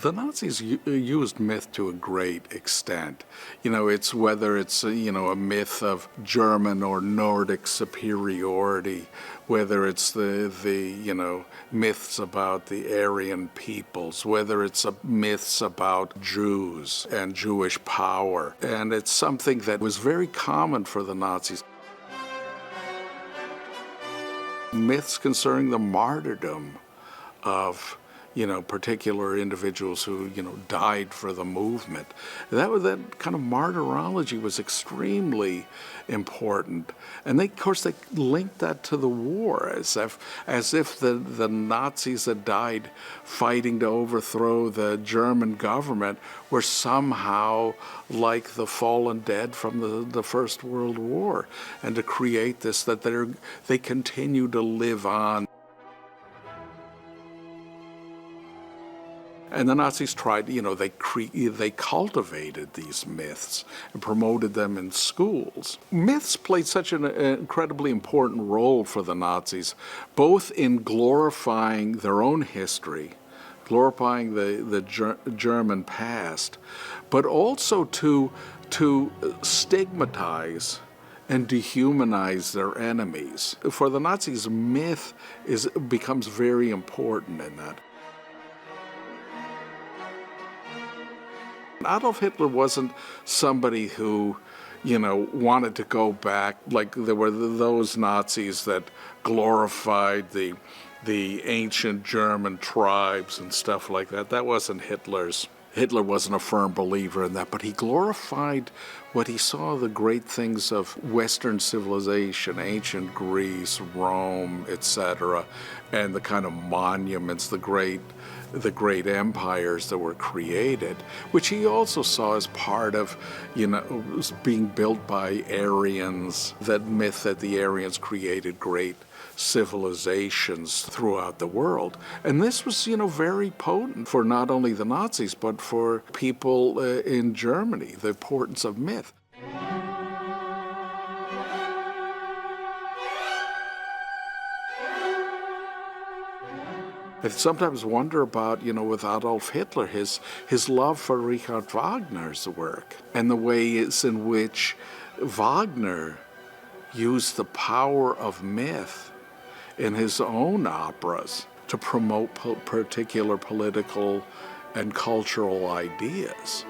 The Nazis used myth to a great extent. It's whether it's a myth of German or Nordic superiority, whether it's the myths about the Aryan peoples, whether it's myths about Jews and Jewish power. And it's something that was very common for the Nazis. Myths concerning the martyrdom of particular individuals who, died for the movement. That kind of martyrology was extremely important. And they linked that to the war as if the Nazis that died fighting to overthrow the German government were somehow like the fallen dead from the First World War, and to create this, that they continue to live on. And the Nazis tried, they cultivated these myths and promoted them in schools. Myths played such an incredibly important role for the Nazis, both in glorifying their own history, glorifying the German past, but also to stigmatize and dehumanize their enemies. For the Nazis, myth becomes very important in that. Adolf Hitler wasn't somebody who, wanted to go back, like there were those Nazis that glorified the ancient German tribes and stuff like that. That wasn't Hitler's. Hitler wasn't a firm believer in that, but he glorified what he saw, the great things of Western civilization, ancient Greece, Rome, etc., and the kind of monuments, the great empires that were created, which he also saw as part of, being built by Aryans, that myth that the Aryans created great civilizations throughout the world. And this was, very potent for not only the Nazis, but for people in Germany, the importance of myth. I sometimes wonder about, with Adolf Hitler, his love for Richard Wagner's work and the ways in which Wagner used the power of myth in his own operas to promote particular political and cultural ideas.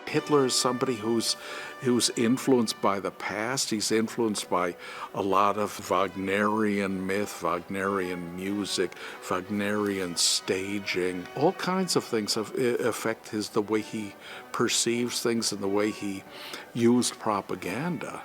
Hitler is somebody who's influenced by the past. He's influenced by a lot of Wagnerian myth, Wagnerian music, Wagnerian staging. All kinds of things affect the way he perceives things and the way he used propaganda.